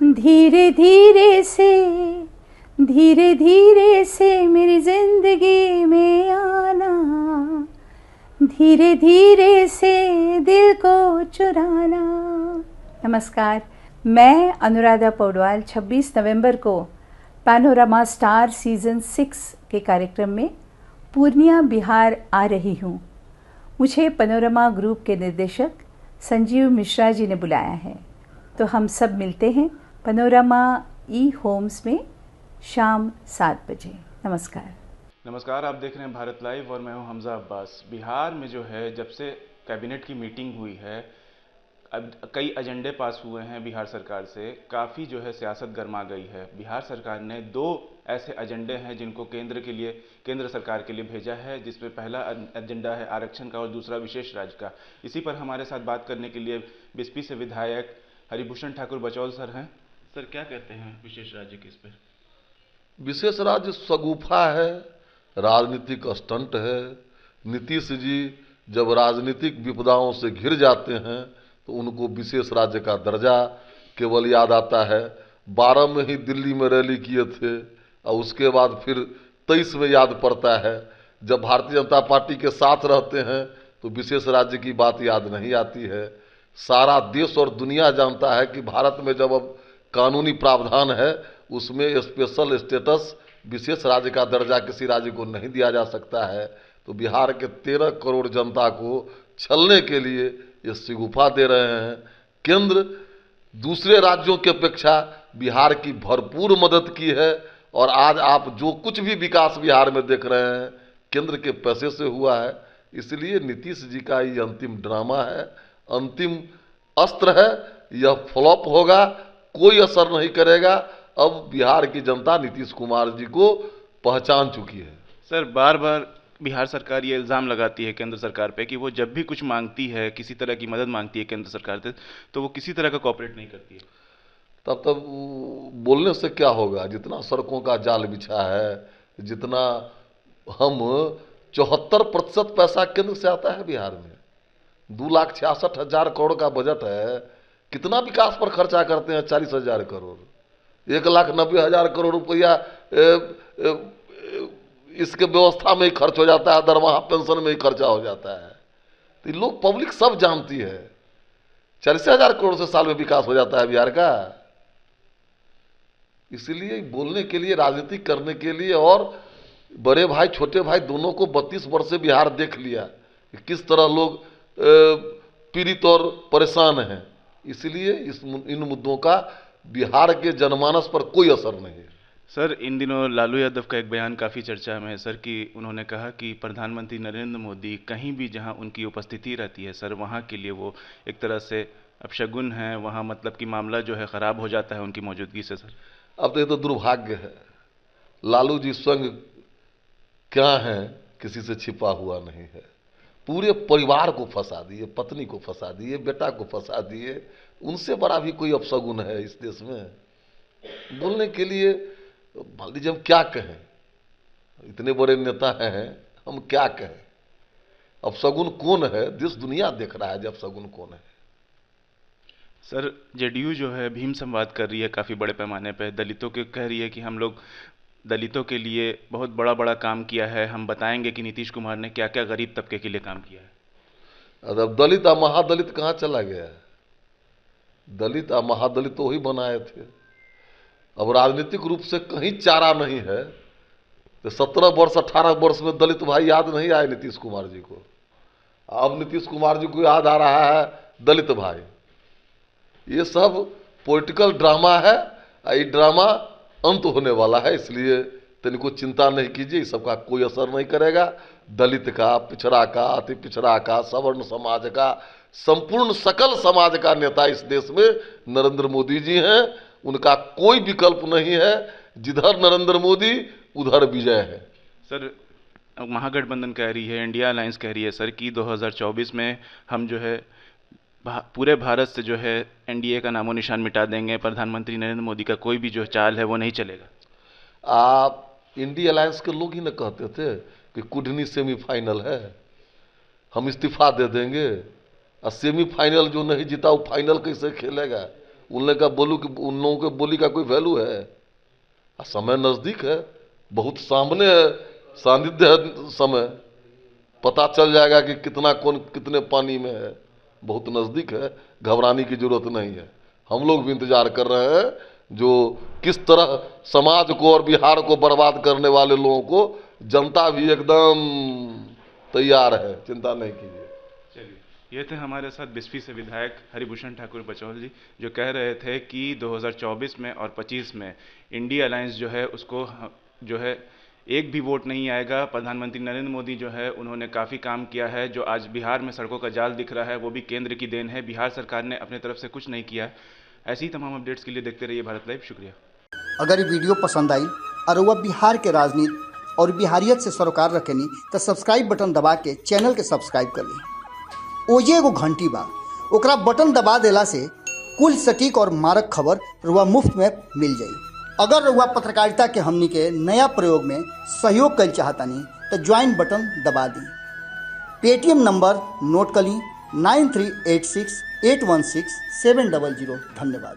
धीरे धीरे से मेरी जिंदगी में आना, धीरे धीरे से दिल को चुराना। नमस्कार, मैं अनुराधा पौडवाल 26 नवंबर को पैनोरमा स्टार सीज़न 6 के कार्यक्रम में पूर्णिया बिहार आ रही हूँ। मुझे पैनोरमा ग्रुप के निर्देशक संजीव मिश्रा जी ने बुलाया है, तो हम सब मिलते हैं पैनोरमा ई होम्स में शाम 7 बजे। नमस्कार। नमस्कार, आप देख रहे हैं भारत लाइव और मैं हूं हमजा अब्बास। बिहार में जो है, जब से कैबिनेट की मीटिंग हुई है, अब कई एजेंडे पास हुए हैं बिहार सरकार से, काफ़ी जो है सियासत गर्मा गई है। बिहार सरकार ने 2 ऐसे एजेंडे हैं जिनको केंद्र सरकार के लिए भेजा है, जिसमें पहला एजेंडा है आरक्षण का और दूसरा विशेष राज्य का। इसी पर हमारे साथ बात करने के लिए बिस्पी से विधायक हरिभूषण ठाकुर बचौल सर हैं। सर, क्या कहते हैं विशेष राज्य के इस पर? विशेष राज्य शगुफा है, राजनीतिक स्टंट है। नीतीश जी जब राजनीतिक विपदाओं से घिर जाते हैं तो उनको विशेष राज्य का दर्जा केवल याद आता है। 12 में ही दिल्ली में रैली किए थे और उसके बाद फिर 23 में याद पड़ता है। जब भारतीय जनता पार्टी के साथ रहते हैं तो विशेष राज्य की बात याद नहीं आती है। सारा देश और दुनिया जानता है कि भारत में जब अब कानूनी प्रावधान है, उसमें स्पेशल स्टेटस, विशेष राज्य का दर्जा किसी राज्य को नहीं दिया जा सकता है। तो बिहार के 13 करोड़ जनता को छलने के लिए ये शगुफा दे रहे हैं। केंद्र दूसरे राज्यों की अपेक्षा बिहार की भरपूर मदद की है और आज आप जो कुछ भी विकास बिहार में देख रहे हैं केंद्र के पैसे से हुआ है। इसलिए नीतीश जी का ये अंतिम ड्रामा है, अंतिम अस्त्र है। यह फ्लॉप होगा, कोई असर नहीं करेगा। अब बिहार की जनता नीतीश कुमार जी को पहचान चुकी है। सर, बार बार बिहार सरकार ये इल्ज़ाम लगाती है केंद्र सरकार पे कि वो जब भी कुछ मांगती है, किसी तरह की मदद मांगती है केंद्र सरकार से, तो वो किसी तरह का कोऑपरेट नहीं करती है। तब बोलने से क्या होगा? जितना सड़कों का जाल बिछा है, जितना हम 74% पैसा केंद्र से आता है बिहार में, 2,66,000 करोड़ का बजट है। कितना विकास पर खर्चा करते हैं? 40,000 करोड़। 1,90,000 करोड़ रुपया इसके व्यवस्था में ही खर्च हो जाता है, दरमाहा पेंशन में ही खर्चा हो जाता है। तो लोग, पब्लिक सब जानती है 40,000 करोड़ से साल में विकास हो जाता है बिहार का। इसलिए बोलने के लिए, राजनीति करने के लिए, और बड़े भाई छोटे भाई दोनों को 32 वर्ष से बिहार देख लिया कि किस तरह लोग पीड़ित और परेशान हैं। इसलिए इन मुद्दों का बिहार के जनमानस पर कोई असर नहीं है। सर, इन दिनों लालू यादव का एक बयान काफ़ी चर्चा में है सर, कि उन्होंने कहा कि प्रधानमंत्री नरेंद्र मोदी कहीं भी जहां उनकी उपस्थिति रहती है सर, वहां के लिए वो एक तरह से अपशगुन है, वहां मतलब कि मामला जो है ख़राब हो जाता है उनकी मौजूदगी से। सर, अब तो ये तो दुर्भाग्य है। लालू जी स्वयं क्या हैं, किसी से छिपा हुआ नहीं है। पूरे परिवार को फंसा दिए, पत्नी को फंसा दिए, बेटा को फंसा दिए। उनसे बड़ा भी कोई अपशगुन है इस देश में? बोलने के लिए मान लीजिए हम क्या कहें, इतने बड़े नेता हैं, हम क्या कहें? अपशगुन कौन है? देश दुनिया देख रहा है जब अपशगुन कौन है। सर, जेडीयू जो है भीम संवाद कर रही है काफ़ी बड़े पैमाने पे, दलितों के कह रही है कि हम लोग दलितों के लिए बहुत बड़ा बड़ा काम किया है, हम बताएंगे कि नीतीश कुमार ने क्या क्या गरीब तबके के लिए काम किया है। अब दलित और महादलित कहाँ चला गया? दलित और महादलित तो वही बनाए थे। अब राजनीतिक रूप से कहीं चारा नहीं है। तो 17 वर्ष 18 वर्ष में दलित भाई याद नहीं आए नीतीश कुमार जी को। अब नीतीश कुमार जी को याद आ रहा है दलित भाई। ये सब पॉलिटिकल ड्रामा है। ये ड्रामा अंत होने वाला है, इसलिए तनिको चिंता नहीं कीजिए, इस सबका कोई असर नहीं करेगा। दलित का, पिछड़ा का, अति पिछड़ा का, सवर्ण समाज का, संपूर्ण सकल समाज का नेता इस देश में नरेंद्र मोदी जी हैं। उनका कोई विकल्प नहीं है। जिधर नरेंद्र मोदी उधर विजय है। सर, महागठबंधन कह रही है, इंडिया अलायंस कह रही है सर कि 2024 में हम जो है पूरे भारत से जो है एनडीए का नामो निशान मिटा देंगे, प्रधानमंत्री नरेंद्र मोदी का कोई भी जो चाल है वो नहीं चलेगा। आप इंडिया अलायंस के लोग ही न कहते थे कि कुढ़नी सेमीफाइनल है, हम इस्तीफा दे देंगे। और सेमीफाइनल जो नहीं जीता वो फाइनल कैसे खेलेगा? उन लोगों के बोली का कोई वैल्यू है? समय नजदीक है, बहुत सामने है, सानिध्य है समय, पता चल जाएगा कि कितना कौन कितने पानी में है, बहुत नजदीक है, घबराने की जरूरत नहीं है। हम लोग भी इंतजार कर रहे हैं, जो किस तरह समाज को और बिहार को बर्बाद करने वाले लोगों को जनता भी एकदम तैयार है, चिंता नहीं कीजिए। चलिए, ये थे हमारे साथ बिस्फी से विधायक हरिभूषण ठाकुर बचौल जी, जो कह रहे थे कि 2024 में और 25 में इंडिया अलायंस जो है उसको जो है एक भी वोट नहीं आएगा। प्रधानमंत्री नरेंद्र मोदी जो है उन्होंने काफ़ी काम किया है, जो आज बिहार में सड़कों का जाल दिख रहा है वो भी केंद्र की देन है, बिहार सरकार ने अपने तरफ से कुछ नहीं किया। ऐसी ही तमाम अपडेट्स के लिए देखते रहिए भारत लाइव। शुक्रिया। अगर ये वीडियो पसंद आई और वह बिहार के राजनीति और बिहारियत से सरोकार रखेनी तो सब्सक्राइब बटन दबा के चैनल के सब्सक्राइब कर ली। ओजे एगो घंटी बा, ओकरा बटन दबा देला से कुल सटीक और मारक खबर रुआ मुफ्त में मिल जाई। अगर रुआ पत्रकारिता के हमनी के नया प्रयोग में सहयोग कर चाहतानी तो ज्वाइन बटन दबा दी। पेटीएम नंबर नोट कर ली 9386816700। धन्यवाद।